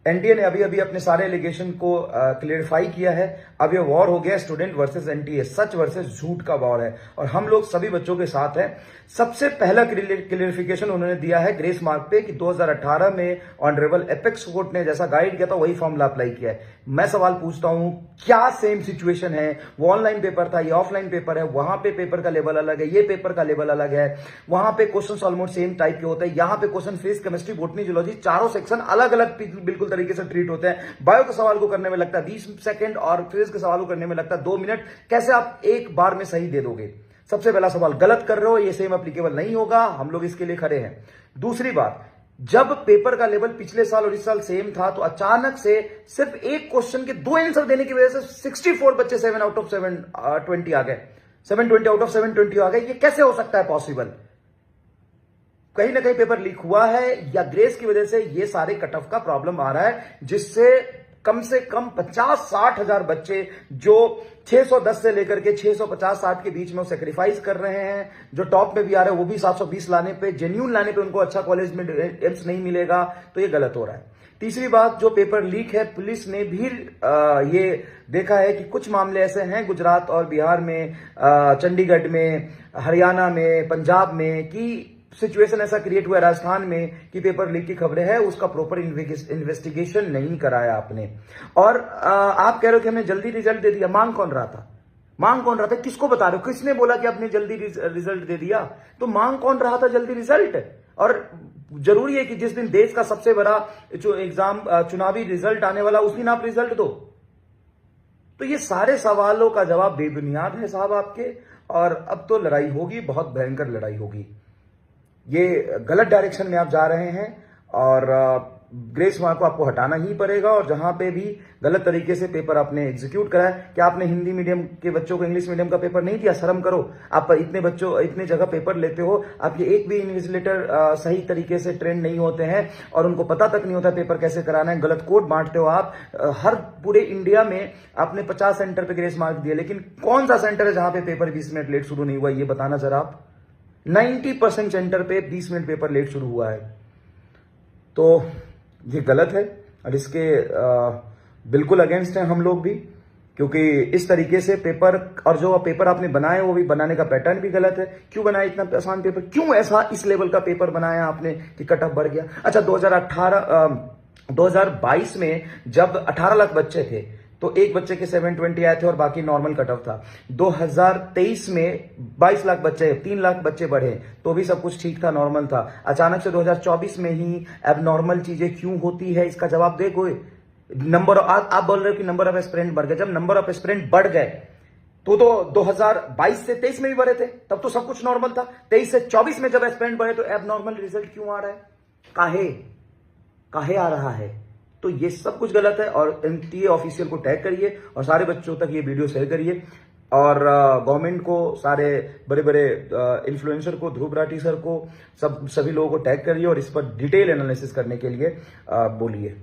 NTA ने अभी अभी अपने सारे एलिगेशन को क्लियरिफाई किया है। अब ये वॉर हो गया स्टूडेंट वर्सेस एनटीए, सच वर्सेस झूठ का वॉर है और हम लोग सभी बच्चों के साथ हैं। सबसे पहला क्लियरिफिकेशन उन्होंने दिया है ग्रेस मार्क पे कि 2018 में ऑनरेबल एपेक्स कोर्ट ने जैसा गाइड किया था वही फॉर्मूला अप्लाई किया है। मैं सवाल पूछता हूं, क्या सेम सिचुएशन है? वो ऑनलाइन पेपर था, ये ऑफलाइन पेपर है। वहां पे पेपर का लेवल अलग है, ये पेपर का लेवल अलग है। वहां पे क्वेश्चन ऑलमोस्ट सेम टाइप के होते हैं, यहां पे question physics, chemistry, botany, zoology चारों सेक्शन अलग अलग बिल्कुल तरीके से ट्रीट होते हैं। बायो के सवाल को करने में लगता है 20 सेकंड और फिजिक्स के सवाल को करने में लगता है 2 मिनट। कैसे आप एक बार में सही दे दोगे? सबसे पहला सवाल, गलत कर रहे हो, ये सेम एप्लीकेबल नहीं होगा, हम लोग इसके लिए खड़े हैं। दूसरी बात, जब पेपर का लेवल पिछले साल और इस साल सेम था तो अचानक से सिर्फ एक क्वेश्चन के 2 आंसर देने की वजह से 64 बच्चे 7 आउट ऑफ 720 आ गए, 720 आउट ऑफ 720 आ गए। ये कैसे हो सकता है पॉसिबल? कहीं ना कहीं पेपर लीक हुआ है या ग्रेस की वजह से ये सारे कट ऑफ का प्रॉब्लम आ रहा है, जिससे कम से कम 50-60 हजार बच्चे जो 610 से लेकर के 650-60 के बीच में सेक्रीफाइस कर रहे हैं, जो टॉप में भी आ रहे हैं वो भी 720 लाने पे, जेन्यून लाने पे उनको अच्छा कॉलेज में एम्स नहीं मिलेगा, तो ये गलत हो रहा है। तीसरी बात, जो पेपर लीक है, पुलिस ने भी ये देखा है कि कुछ मामले ऐसे हैं गुजरात और बिहार में, चंडीगढ़ में, हरियाणा में, पंजाब में, कि सिचुएशन ऐसा क्रिएट हुआ है राजस्थान में कि पेपर लीक की खबरें हैं, उसका प्रॉपर इन्वेस्टिगेशन नहीं कराया आपने। और आप कह रहे हो कि हमने जल्दी रिजल्ट दे दिया। मांग कौन रहा था? मांग कौन रहा था? किसको बता रहे हो? किसने बोला कि आपने जल्दी रिजल्ट दे दिया? तो मांग कौन रहा था जल्दी रिजल्ट? और जरूरी है कि जिस दिन देश का सबसे बड़ा जो एग्जाम चुनावी रिजल्ट आने वाला उस दिन आप रिजल्ट दो? तो ये सारे सवालों का जवाब बेबुनियाद है साहब आपके, और अब तो लड़ाई होगी, बहुत भयंकर लड़ाई होगी। ये गलत डायरेक्शन में आप जा रहे हैं और ग्रेस मार्क को आपको हटाना ही पड़ेगा। और जहां पे भी गलत तरीके से पेपर आपने एग्जीक्यूट करा है, कि आपने हिंदी मीडियम के बच्चों को इंग्लिश मीडियम का पेपर नहीं दिया, शर्म करो। आप इतने जगह पेपर लेते हो, आपके एक भी इन्विजिलेटर सही तरीके से ट्रेंड नहीं होते हैं और उनको पता तक नहीं होता पेपर कैसे कराना है। गलत कोड बांटते हो आप। हर पूरे इंडिया में आपने 50 सेंटर पे ग्रेस मार्क दिए, लेकिन कौन सा सेंटर है जहां पे पेपर 20 मिनट लेट शुरू नहीं हुआ, ये बताना जरा आप। 90% सेंटर पे 20 मिनट पेपर लेट शुरू हुआ है। तो ये गलत है और इसके बिल्कुल अगेंस्ट हैं हम लोग भी, क्योंकि इस तरीके से पेपर, और जो पेपर आपने बनाए वो भी बनाने का पैटर्न भी गलत है। क्यों बनाया इतना आसान पेपर? क्यों ऐसा इस लेवल का पेपर बनाया आपने कि कट ऑफ बढ़ गया? अच्छा, 2022 में जब 18 लाख बच्चे थे तो एक बच्चे के 720 आए थे और बाकी नॉर्मल कट ऑफ था। 2023 में 22 लाख बच्चे, 3 लाख बच्चे बढ़े तो भी सब कुछ ठीक था, नॉर्मल था। अचानक से 2024 में ही अब नॉर्मल चीजें क्यों होती है, इसका जवाब दे कोई। नंबर, आप बोल रहे हो कि नंबर ऑफ एस्पिरेंट बढ़ गए। जब नंबर ऑफ एस्पिरेंट बढ़ गए तो 2022 से 23 में भी बढ़े थे, तब तो सब कुछ नॉर्मल था। 23 से 24 में जब एस्पिरेंट बढ़े तो अब नॉर्मल रिजल्ट क्यों आ रहा है? काहे आ रहा है? तो ये सब कुछ गलत है। और एनटीए ऑफिशियल को टैग करिए और सारे बच्चों तक ये वीडियो शेयर करिए, और गवर्नमेंट को, सारे बड़े बड़े इन्फ्लुएंसर को, ध्रुव राठी सर को, सभी लोगों को टैग करिए और इस पर डिटेल एनालिसिस करने के लिए बोलिए।